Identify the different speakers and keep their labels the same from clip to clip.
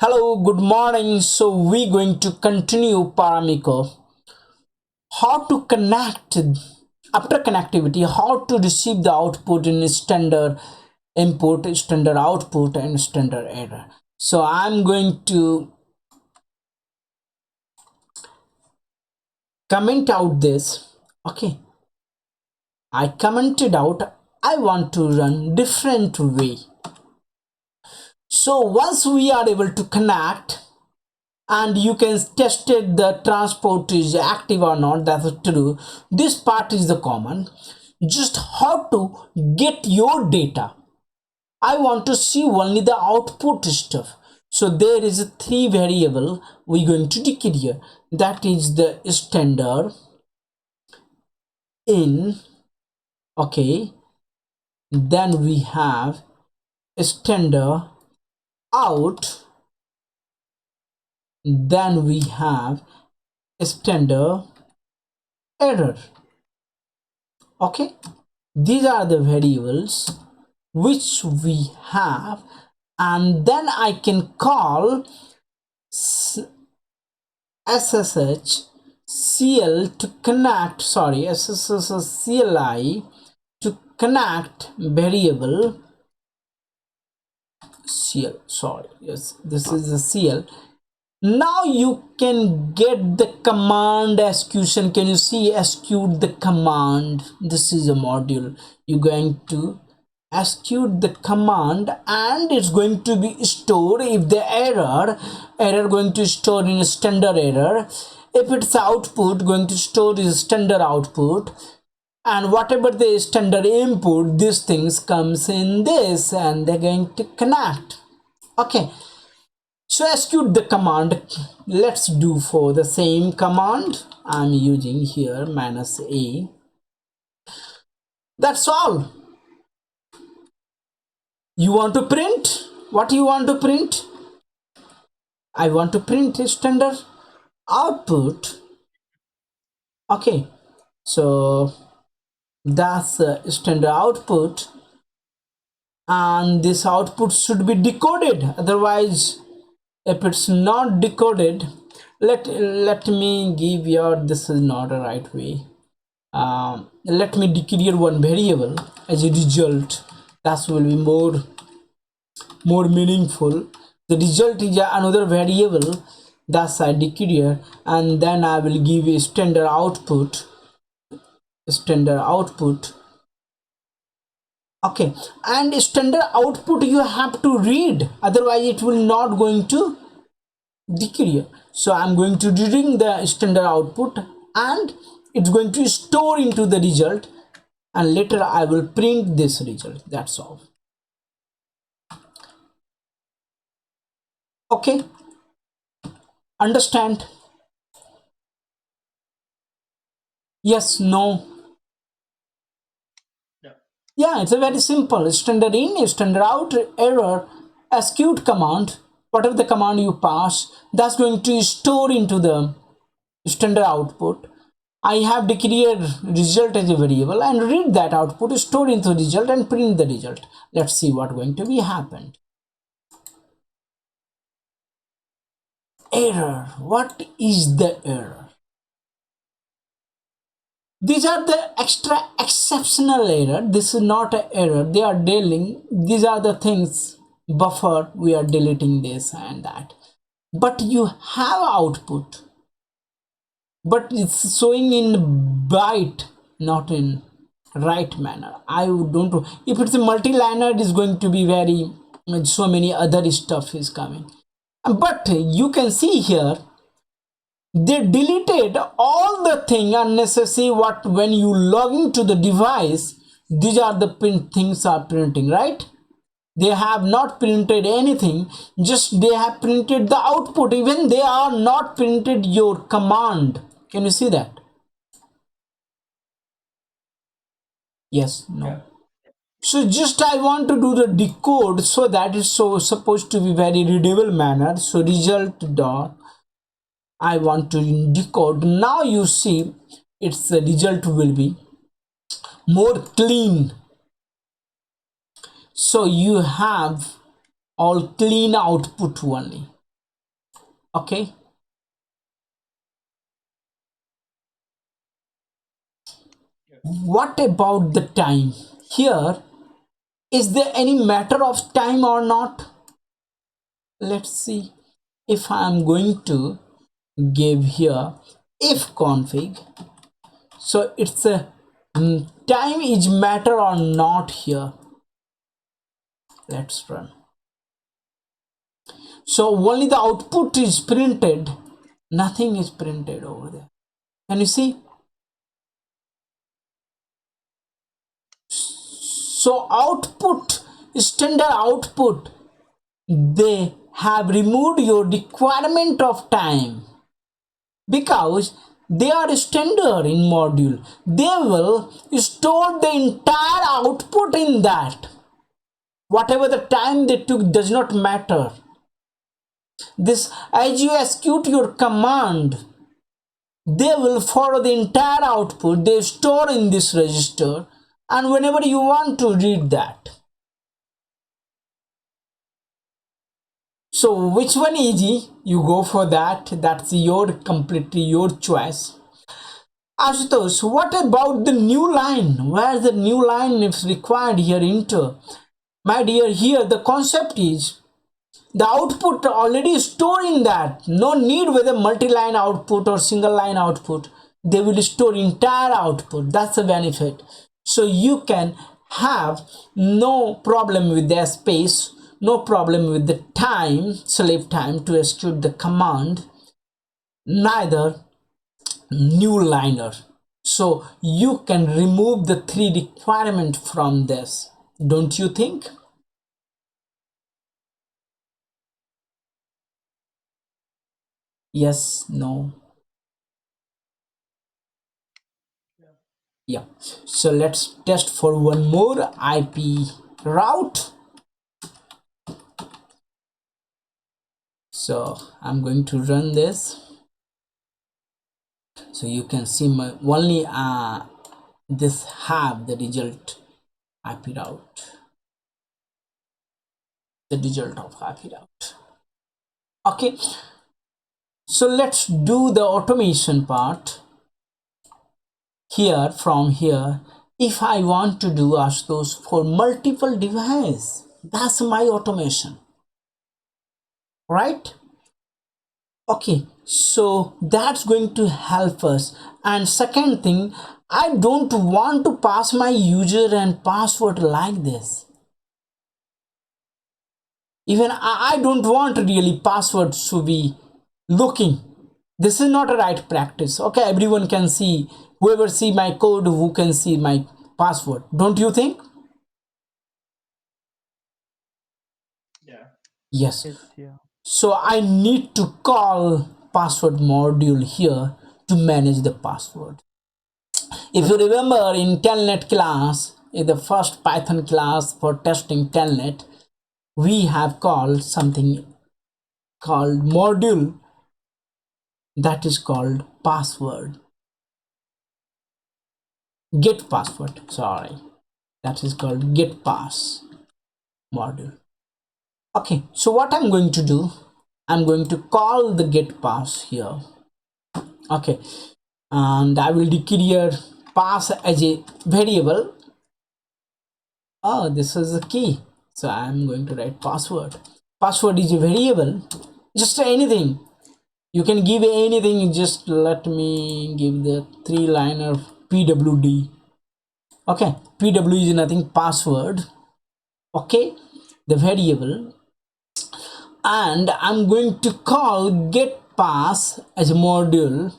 Speaker 1: Hello, good morning. So we're going to continue Paramiko. How to connect after connectivity, how to receive the output in standard input, standard output, and standard error. So I'm going to comment out this. Okay, I commented out. I want to run different way. So once we are able to connect, and you can test it the transport is active or not, that's true. This part is the common. Just how to get your data. I want to see only the output stuff. So there is a three variable we're going to declare. That is the standard in. Okay, then we have standard out, then we have standard error. Okay, these are the variables which we have, and then I can call ssh cl to connect, sorry, ssh cli to connect variable cl, sorry, yes, this is the cl. Now you can get the command execution. Can you see execute the command? This is a module. You're going to execute the command and it's going to be stored. If the error going to store in standard error. If it's output, going to store is standard output, and whatever the standard input, these things comes in this and they're going to connect. Okay, so execute the command. Let's do for the same command. I'm using here -a. That's all. You want to print? What you want to print? I want to print a standard output. Okay, so that's a standard output, and this output should be decoded. Otherwise, if it's not decoded, let me give your, this is not a right way. Let me declare one variable as a result. That will be more meaningful. The result is another variable that's I declare, and then I will give a standard output. Okay, and standard output you have to read, otherwise it will not going to declare. So I'm going to reading the standard output and it's going to store into the result, and later I will print this result. That's all. Okay, understand? Yes, no? Yeah, it's a very simple standard in, standard out, error, execute command. Whatever the command you pass, that's going to store into the standard output. I have declared result as a variable and read that output, store into the result and print the result. Let's see what going to be happened. Error. What is the error? These are the extra exceptional error. This is not an error. They are dealing. These are the things. Buffer. We are deleting this and that. But you have output. But it's showing in byte, not in right manner. I don't know. If it's a multi-liner, it is going to be very, so many other stuff is coming. But you can see here, they deleted all the thing unnecessary. What when you log into the device, these are the things are printing, right? They have not printed anything, just they have printed the output. Even they are not printed your command. Can you see that? Yes, no. Yeah. So just I want to do the decode so that is so supposed to be very readable manner. So result dot, I want to decode. Now you see its the result will be more clean. So you have all clean output only. Okay, what about the time here? Is there any matter of time or not? Let's see. If I am going to give here if config, so it's a time is matter or not here. Let's run. So only the output is printed, nothing is printed over there. Can you see? So output, standard output, they have removed your requirement of time because they are standard in module. They will store the entire output in that. Whatever the time they took does not matter. This, as you execute your command, they will follow the entire output they store in this register, and whenever you want to read that. So which one easy, you go for that. That's your completely your choice. Ashutosh, what about the new line? Where the new line is required here? Enter. My dear, here the concept is the output already stored in that. No need whether multi-line output or single line output. They will store entire output. That's the benefit. So you can have no problem with their space, no problem with the time, slave time to execute the command, neither new liner. So you can remove the three requirement from this. Don't you think? Yes, no. Yeah, so let's test for one more IP route. So I'm going to run this, so you can see my only this have the result IP route, the result of IP route. Okay, so let's do the automation part here. From here, if I want to do those for multiple device, that's my automation, right? Okay, so that's going to help us. And second thing, I don't want to pass my user and password like this. Even I don't want really passwords to be looking. This is not a right practice. Okay, everyone can see, whoever see my code, who can see my password, don't you think?
Speaker 2: Yeah.
Speaker 1: Yes.
Speaker 3: Yes, yeah.
Speaker 1: So I need to call password module here to manage the password. If you remember in telnet class, in the first Python class for testing telnet, we have called something called module, that is called password, get password, sorry, that is called get pass module. Okay, so what I'm going to do, I'm going to call the get pass here. Okay, and I will declare pass as a variable. Oh, this is a key, so I'm going to write password. Password is a variable, just anything. You can give anything, just let me give the three liner pwd. Okay, pw is nothing, password. Okay, the variable, and I'm going to call get pass as a module,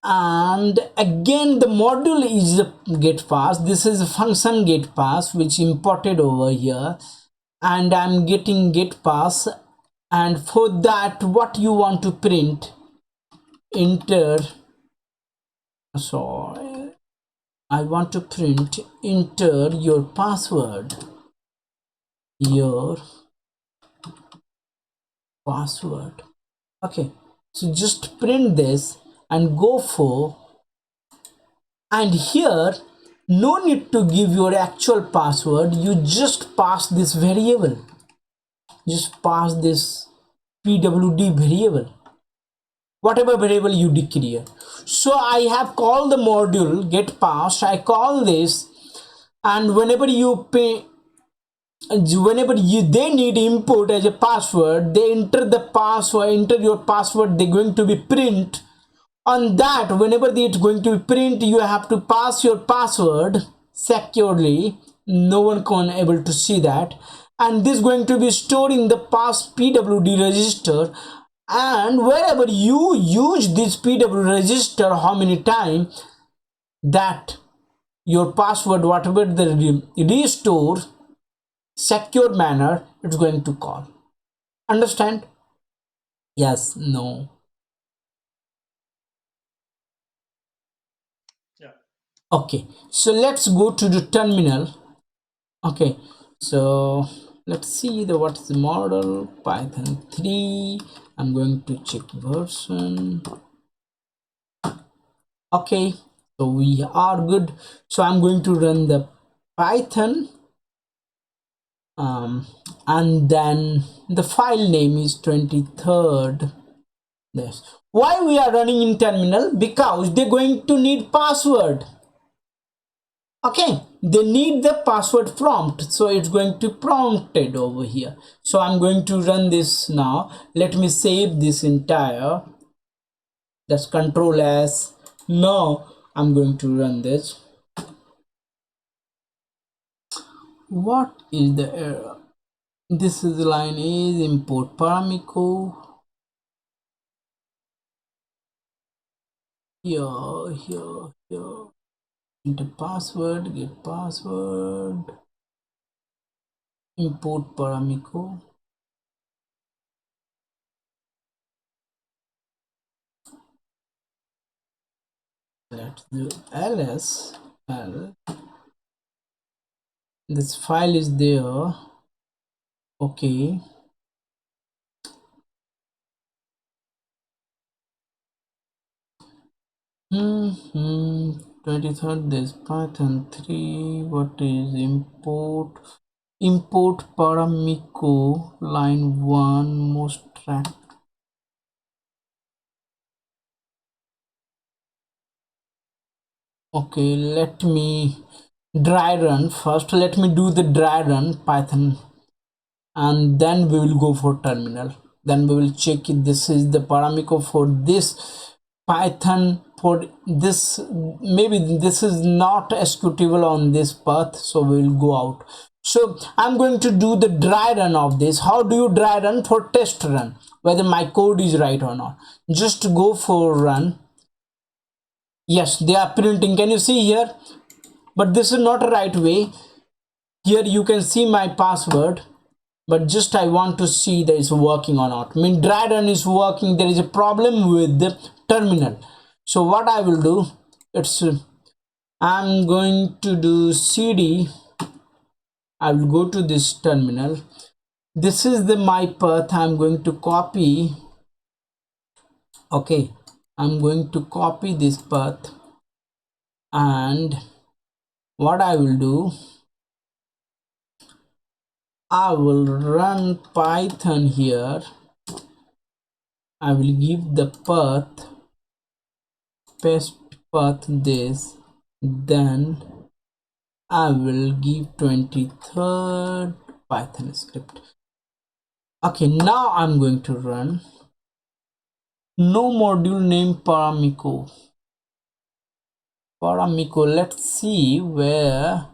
Speaker 1: and again the module is a get pass. This is a function get pass which imported over here, and I'm getting get pass. And for that, what you want to print, enter, so I want to print enter your password, your password. Okay, so just print this and go for, and here no need to give your actual password, you just pass this variable, just pass this pwd variable, whatever variable you declare. So I have called the module getpass, I call this, and whenever you pay, whenever they need input as a password, they enter the password, enter your password, they're going to be print on that. Whenever it's going to be print, you have to pass your password securely, no one can able to see that, and this is going to be stored in the pass pwd register. And wherever you use this pwd register, how many times that your password, whatever the restore secure manner, it's going to call. Understand? Yes, no?
Speaker 2: Yeah.
Speaker 1: Okay, so let's go to the terminal. Okay, so let's see the what's the model python 3. I'm going to check version. Okay, so we are good. So I'm going to run the python, and then the file name is 23rd. Yes, why we are running in terminal? Because they're going to need password. Okay, they need the password prompt, so it's going to prompted over here. So I'm going to run this now. Let me save this entire, that's control s. Now I'm going to run this. What is the error? This is the line is import paramico. Here enter password, get password, import paramico. Let's do ls l. This file is there. Okay, mm-hmm. 23rd, this python 3. What is import paramico line 1 most track. Okay, let me dry run first. Let me do the dry run python, and then we will go for terminal. Then we will check if this is the paramico for this python. For this, maybe this is not executable on this path, so we will go out. So I'm going to do the dry run of this. How do you dry run? For test run whether my code is right or not, just go for run. Yes, they are printing, can you see here? But this is not a right way. Here you can see my password, but just I want to see that it's working or not. I mean, dry run is working, there is a problem with the terminal. So what I will do, it's I'm going to do cd. I will go to this terminal. This is the my path. I'm going to copy. Okay, I'm going to copy this path, and what I will do, I will run python here. I will give the path, paste path this, then I will give 23rd python script. Okay, now I'm going to run. No module name paramico. Let's see where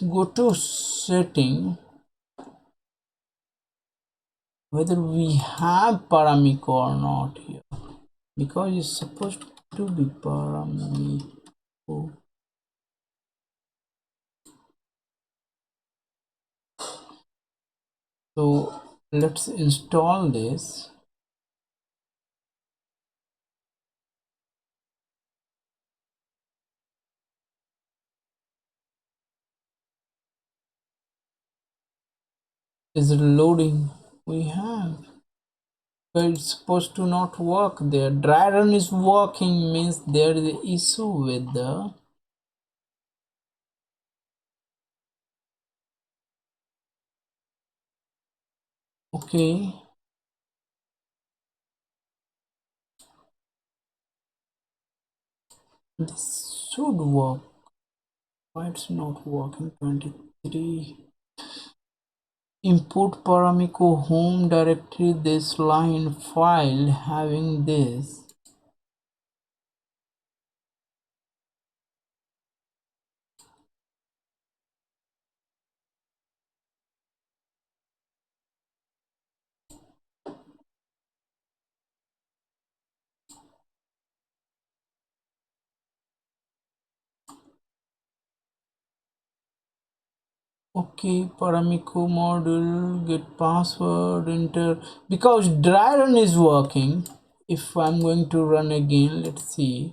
Speaker 1: go to setting, whether we have paramico or not here, because it's supposed to be paramico. So let's install this. Is it loading? We have, but it's supposed to not work there. Dry run is working, means there is an issue with the Okay, this should work. Why it's not working? 23 input paramiko home directory, this line file having this. Okay, paramiko module, get password, enter, because dry run is working. If I'm going to run again, let's see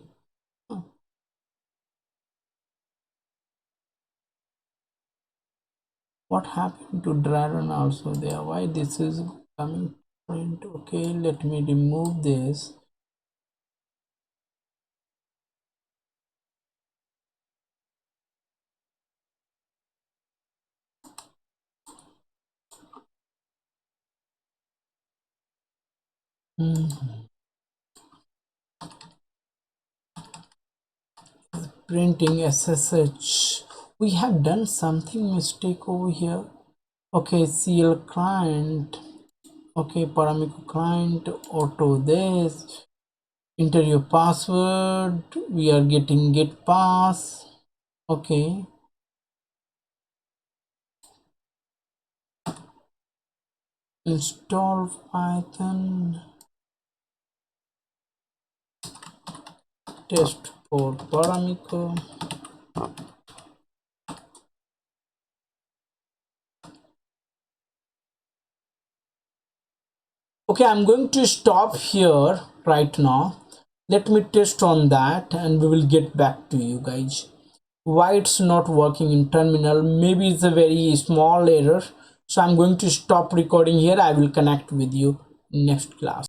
Speaker 1: what happened to dry run also there, why this is coming print. Okay, let me remove this. Printing SSH, we have done something mistake over here. Okay, CL client, okay, paramiko client, auto this, enter your password, we are getting get pass. Okay, install python test for paramiko. Okay, I'm going to stop here right now. Let me test on that and we will get back to you guys. Why it's not working in terminal? Maybe it's a very small error. So I'm going to stop recording here. I will connect with you next class.